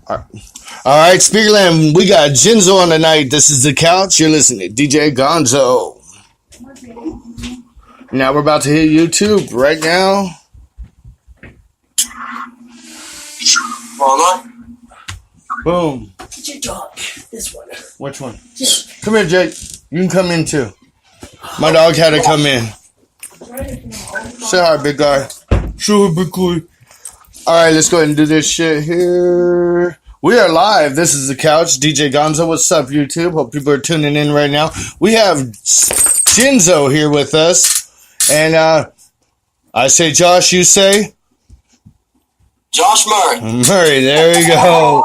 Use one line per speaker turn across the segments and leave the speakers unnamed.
All right, Speakerland, we got Jinzo on tonight. This is The Couch. You're listening to DJ Gonzo. Now we're about to hit YouTube right now. Boom.
Get your dog. This one.
Which one? Come here, Jake. You can come in too. My dog had to come in. Say hi, big guy. Sure, big guy. Alright, let's go ahead and do this shit here. We are live. This is The Couch. DJ Gonzo. What's up, YouTube? Hope people are tuning in right now. We have Jinzo here with us. And I say Josh, you say?
Josh Murray.
Murray, there you go.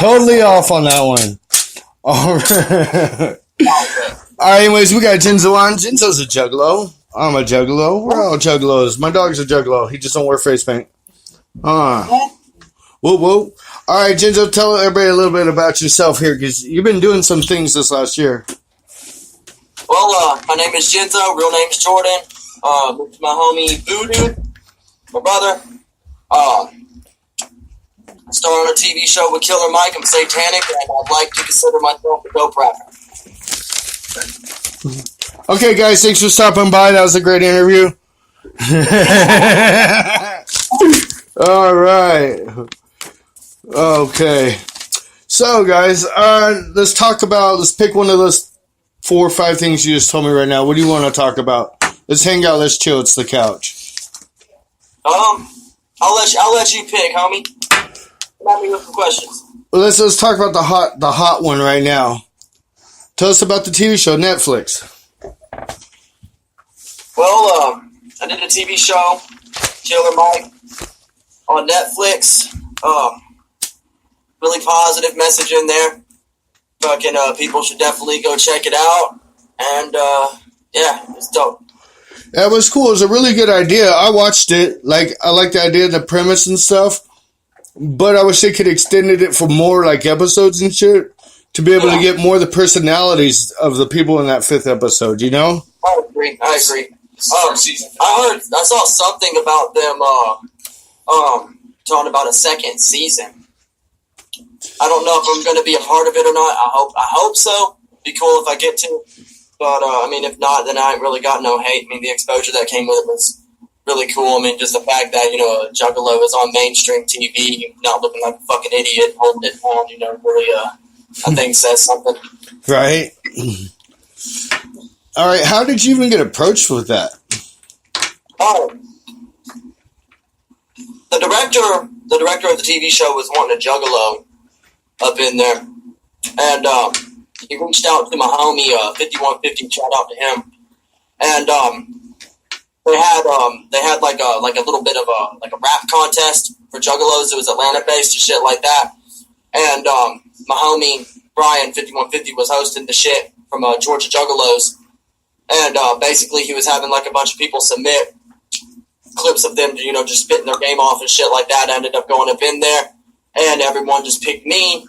Totally off on that one. Alright. Alright, anyways, we got Jinzo on. Jinzo's a juggalo. I'm a juggalo. We're all juggalos. My dog's a juggalo. He just don't wear face paint. Whoa, whoa. All right, Jinzo, tell everybody a little bit about yourself here, because you've been doing some things this last year.
Well, my name is Jinzo. Real name's Jordan. With my homie Voodoo, my brother. Star on a TV show with Killer Mike. I'm satanic, and I'd like to consider myself a dope rapper.
Okay, guys, thanks for stopping by. That was a great interview. All right. Okay. So, guys, let's pick one of those 4 or 5 things you just told me right now. What do you want to talk about? Let's hang out. Let's chill. It's The Couch.
I'll let you pick, homie. Let me with some questions.
Well, let's talk about the hot one right now. Tell us about the TV show, Netflix.
Well, I did a TV show, Killer Mike, on Netflix. Really positive message in there. Fucking people should definitely go check it out. And yeah, it's dope.
That was cool. It was a really good idea. I watched it. I like the idea, the premise and stuff. But I wish they could extended it for more
episodes
and shit to be able to get more of the personalities of the people in that 5th episode. You know?
I agree. I saw something about them talking about a 2nd season. I don't know if I'm going to be a part of it or not. I hope so. It'd be cool if I get to. But if not, then I ain't really got no hate. The exposure that came with it was really cool. Just the fact that a juggalo is on mainstream TV, not looking like a fucking idiot, holding it on. Really, I think says something.
Right. All right. How did you even get approached with that?
Oh, the director of the TV show was wanting a juggalo up in there, and he reached out to my homie 5150. Shout out to him, and they had like a little bit of a rap contest for juggalos. It was Atlanta based and shit like that, and my homie Brian 5150 was hosting the shit from Georgia Juggalos, and basically he was having like a bunch of people submit clips of them, just spitting their game off and shit like that. I ended up going up in there, and everyone just picked me.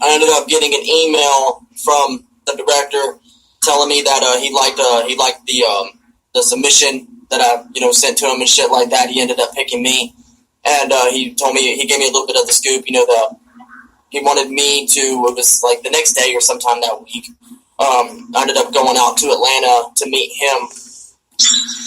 I ended up getting an email from the director telling me that he liked the submission that I sent to him and shit like that. He ended up picking me, and he gave me a little bit of the scoop. He wanted me to. It was like the next day or sometime that week. I ended up going out to Atlanta to meet him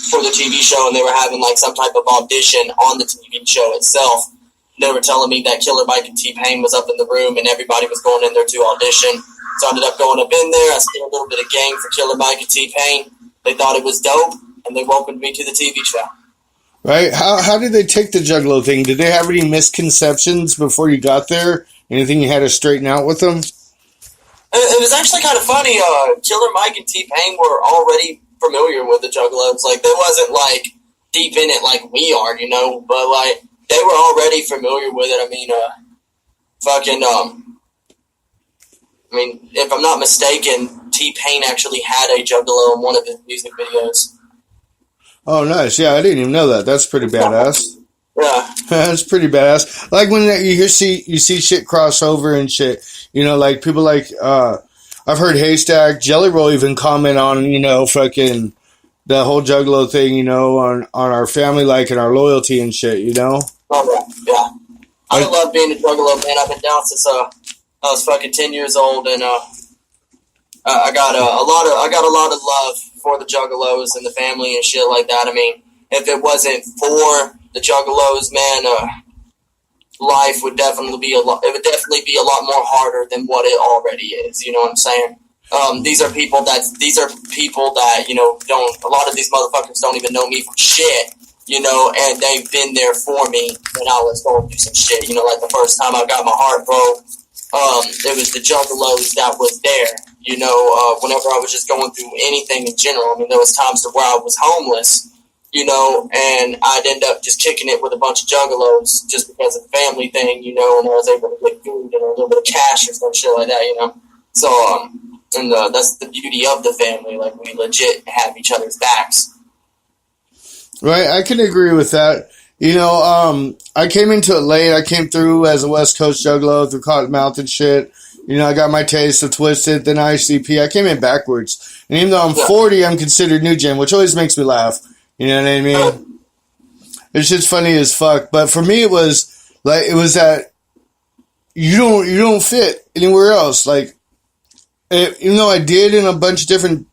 for the TV show, and they were having like some type of audition on the TV show itself. They were telling me that Killer Mike and T-Pain was up in the room, and everybody was going in there to audition. So I ended up going up in there. I spit a little bit of game for Killer Mike and T-Pain. They thought it was dope, and they welcomed me to the TV show.
Right? How did they take the juggalo thing? Did they have any misconceptions before you got there? Anything you had to straighten out with them?
It was actually kind of funny. Killer Mike and T-Pain were already familiar with the juggalos. Like, they wasn't like deep in it like we are, but like they were already familiar with it. If I'm not mistaken, T-Pain actually had a juggalo in one of his music videos.
Oh, nice. Yeah, I didn't even know that. That's pretty badass.
Yeah.
That's pretty badass. Like when you see shit cross over and shit, like people like, I've heard Haystack, Jelly Roll even comment on, fucking the whole juggalo thing, on our family, like, and our loyalty and shit,
Oh, yeah. I love being a juggalo, man. I've been down since I was fucking 10 years old, and I got a lot of love for the juggalos and the family and shit like that. I mean, if it wasn't for the juggalos, man, life would definitely be a lot more harder than what it already is. You know what I'm saying? These are people that don't. A lot of these motherfuckers don't even know me from shit. And they've been there for me when I was going through some shit. Like the first time I got my heart broke, it was the juggalos that was there. Whenever I was just going through anything in general. I mean, there was times to where I was homeless, and I'd end up just kicking it with a bunch of juggalos just because of the family thing, and I was able to get food and a little bit of cash or some shit like that, So, that's the beauty of the family. Like, we legit have each other's backs.
Right, I can agree with that. I came into it late. I came through as a West Coast juggalo through Cottonmouth and shit. I got my taste of Twisted, then ICP. I came in backwards. And even though I'm 40, I'm considered new gen, which always makes me laugh. You know what I mean? It's just funny as fuck. But for me, it was that you don't fit anywhere else. Like, even though I did in a bunch of different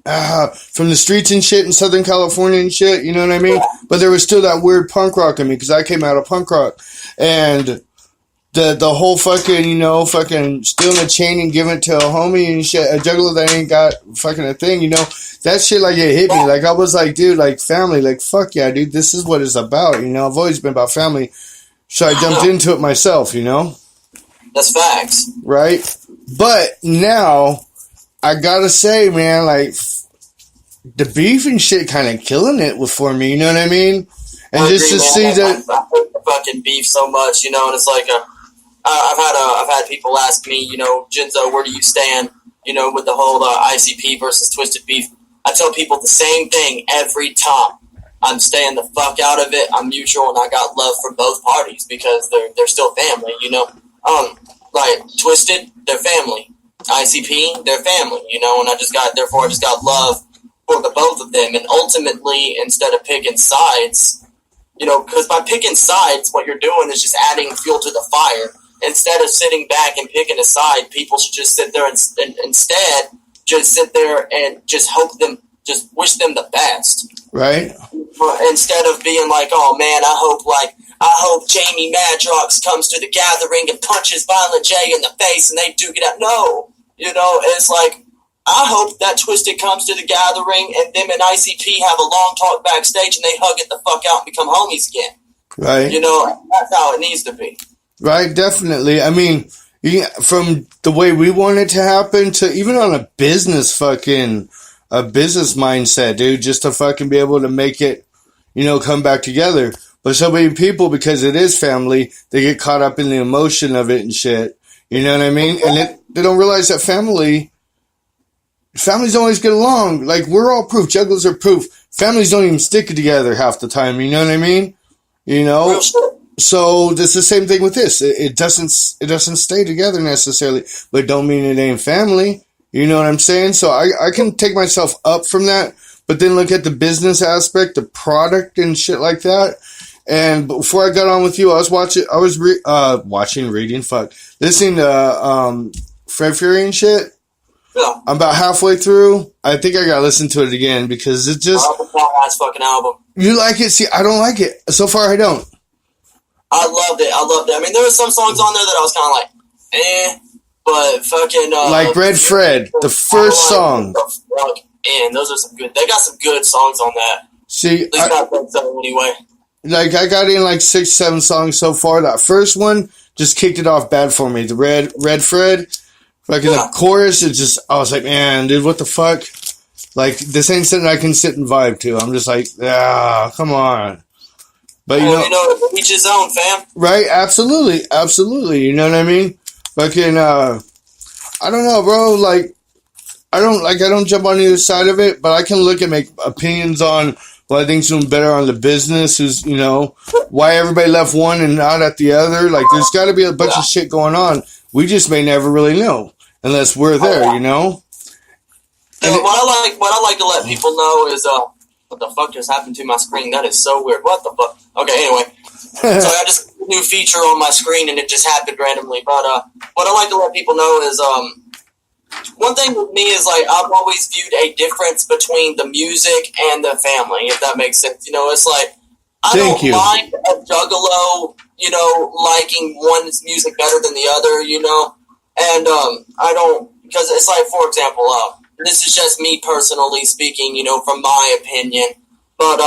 from the streets and shit in Southern California and shit, you know what I mean? But there was still that weird punk rock in me because I came out of punk rock. And the whole fucking, fucking stealing a chain and giving it to a homie and shit, a juggler that ain't got fucking a thing, that shit, like, it hit me. Like, I was like, dude, like, family, like, fuck yeah, dude, this is what it's about, I've always been about family. So I jumped into it myself,
That's facts.
Right? But now, I gotta say, man, like, the beef and shit kind of killing it for me, you know what I mean? And
I
just
agree,
to
man.
see that...
I hate the fucking beef so much, and it's like, I've had people ask me, Jinzo, where do you stand, with the whole ICP versus Twisted beef? I tell people the same thing every time. I'm staying the fuck out of it. I'm neutral, and I got love for both parties because they're still family, Like, Twisted, they're family. ICP, they're family, and I just got love for the both of them. And ultimately, instead of picking sides, because by picking sides, what you're doing is just adding fuel to the fire. Instead of sitting back and picking a side, people should just sit there and instead just sit there and just just wish them the best.
Right.
Instead of being like, oh man, I hope Jamie Madrox comes to the gathering and punches Violent J in the face and they duke it out. No, it's like, I hope that Twisted comes to the gathering and them and ICP have a long talk backstage and they hug it the fuck out and become homies again.
Right.
That's how it needs to be.
Right, definitely. I mean, from the way we want it to happen to even on a business mindset, dude, just to fucking be able to make it, come back together. But so many people, because it is family, they get caught up in the emotion of it and shit. You know what I mean? And they don't realize that families don't always get along. Like, we're all proof. Jugglers are proof. Families don't even stick together half the time. You know what I mean?
Real shit.
So it's the same thing with this. It doesn't stay together necessarily, but don't mean it ain't family. You know what I'm saying? So I can take myself up from that, but then look at the business aspect, the product and shit like that. And before I got on with you, listening to Fred Fury and shit.
Yeah.
I'm about halfway through. I think I gotta listen to it again because it just...
Nice fucking album.
You like it? See, I don't like it. So far, I don't.
I loved it. I mean, there were some songs on there that I was kind of like, but fucking...
like Red Fred, the first song.
Those are some good... They got some good songs on that.
See,
At least not that song anyway.
Like, I got in like 6-7 songs so far. That first one just kicked it off bad for me. The Red Fred... Like in the chorus, I was like, man, dude, what the fuck? Like, this ain't something I can sit and vibe to. I'm just like, come on. But
each his own, fam.
Right? Absolutely. You know what I mean? Fucking, I don't know, bro. Like, I don't jump on either side of it, but I can look and make opinions on what I think's doing better on the business. Who's, why everybody left one and not at the other. Like, there's got to be a bunch of shit going on. We just may never really know unless we're there, And
what I like to let people know is what the fuck just happened to my screen? That is so weird. What the fuck? Okay, anyway, So I just put a new feature on my screen, and it just happened randomly. But what I like to let people know is one thing with me is like I've always viewed a difference between the music and the family, if that makes sense. You know, it's like I
Thank you.
don't mind a juggalo, you know, liking one's music better than the other, you know, and I don't, because it's like, for example, this is just me personally speaking, you know, from my opinion, but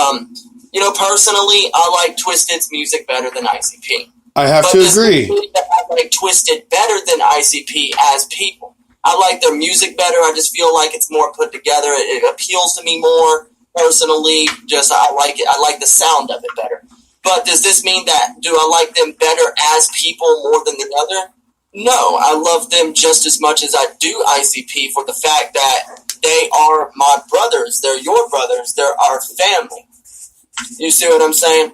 you know, personally, I like Twisted's music better than ICP.
I have
But
to
does
agree.
this mean that I like Twisted better than ICP as people? I like their music better. I just feel like it's more put together. It appeals to me more personally. Just I like it. I like the sound of it better. But does this mean that do I like them better as people more than the other? No, I love them just as much as I do ICP for the fact that they are my brothers. They're your brothers. They're our family. You see what I'm saying?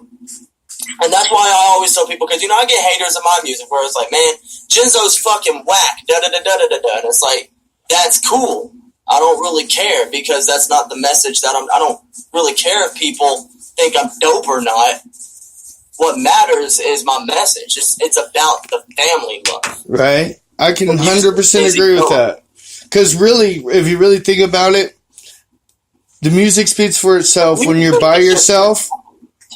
And that's why I always tell people, because, you know, I get haters of my music where it's like, man, Jinzo's fucking whack, da-da-da-da-da-da. And it's like, that's cool. I don't really care because that's not the message that I don't really care if people think I'm dope or not. What matters is my message. It's about the family love.
Right? I can 100% agree with that. Because really, if you really think about it, the music speaks for itself when you're by yourself.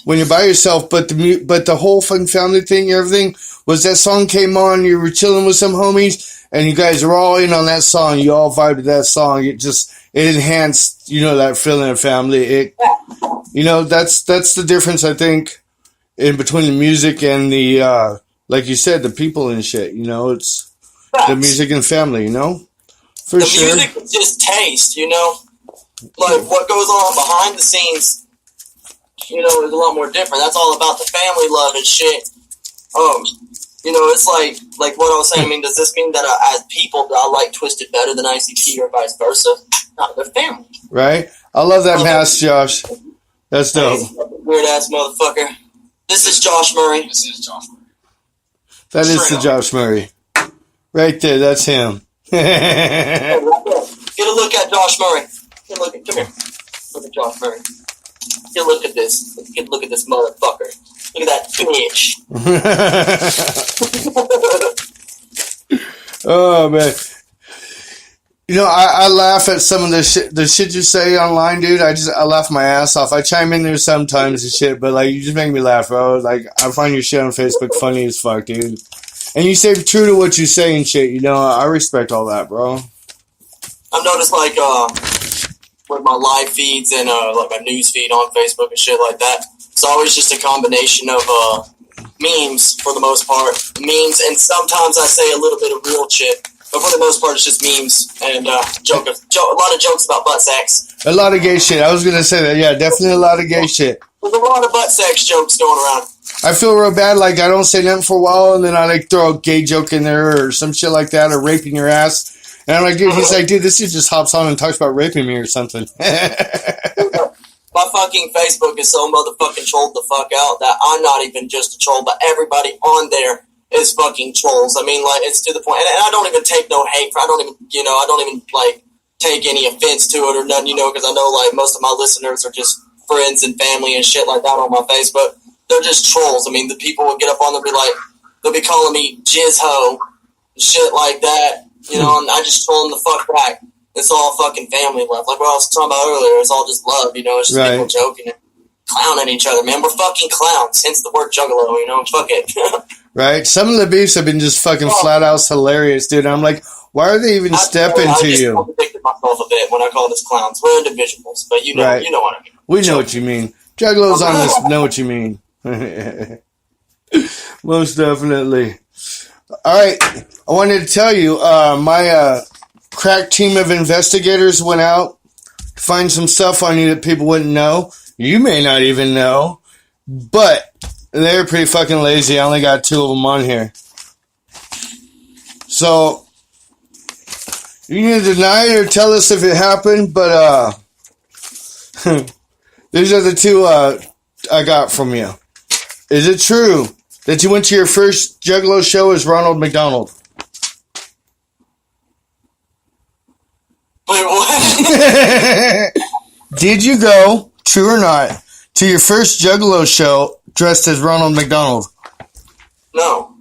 When you're by yourself, but the whole fucking family thing, everything, was that song came on, you were chilling with some homies, and you guys are all in on that song, you all vibed to that song, it enhanced, you know, that feeling of family. You know, that's the difference, I think, in between the music and the, like you said, the people and shit, you know, it's the music and family, you know? For sure.
The music is just taste, you know? Like, what goes on behind the scenes, you know, is a lot more different. That's all about the family love and shit. You know, it's like what I was saying. I mean, does this mean that as people, I like Twisted better than ICP or vice versa? No, they're family.
Right? I love that mask, Josh. That's dope.
Weird ass motherfucker. This is Josh Murray.
This is Josh Murray.
That is the Josh Murray. Right there, that's him.
Get a look at Josh Murray. Get a look at, come here. Look at Josh Murray. Get a look at this. Get a look at this motherfucker. Look at that bitch.
Oh, man. You know, I laugh at some of the shit you say online, dude. I laugh my ass off. I chime in there sometimes and shit, but like, you just make me laugh, bro. Like, I find your shit on Facebook funny as fuck, dude. And you stay true to what you say and shit, you know. I respect all that, bro.
I've noticed, like, with my live feeds and, like, my news feed on Facebook and shit like that, it's always just a combination of, memes, for the most part. Memes, and sometimes I say a little bit of real shit. But for the most part, it's just memes and a lot of jokes about butt sex.
A lot of gay shit. I was gonna say that. Yeah, definitely a lot of gay shit.
There's a lot of butt sex jokes going around.
I feel real bad. Like, I don't say nothing for a while, and then I like throw a gay joke in there or some shit like that, or raping your ass. And I'm like, dude, he's like, dude, this dude just hops on and talks about raping me or something.
My fucking Facebook is so motherfucking trolled the fuck out that I'm not even just a troll, but everybody on there is fucking trolls. I mean, like, it's to the point, and I don't even take no hate for, I don't even, like, take any offense to it or nothing, you know, because I know, like, most of my listeners are just friends and family and shit like that on my Facebook. They're just trolls. I mean, the people will get up on there and be like, they'll be calling me jizz ho and shit like that, you know, and I just troll them the fuck back. It's all fucking family love. Like what I was talking about earlier, it's all just love, you know, it's just people joking and clowning each other, man. We're fucking clowns, hence the word juggalo, you know, fuck it.
Right? Some of the beefs have been just fucking flat out hilarious, dude. I'm like, why are they even stepping to you?
I contradicted myself a bit when I called us clowns. We're individuals, but you know what I mean.
We know what you mean. Juggalos on this know what you mean. Most definitely. Alright, I wanted to tell you, my crack team of investigators went out to find some stuff on you that people wouldn't know. You may not even know, but they're pretty fucking lazy. I only got 2 of them on here. So, you can deny it or tell us if it happened, but these are the 2 I got from you. Is it true that you went to your first Juggalo show as Ronald McDonald?
Wait, what?
Did you go, true or not, to your first Juggalo show dressed as Ronald McDonald.
No.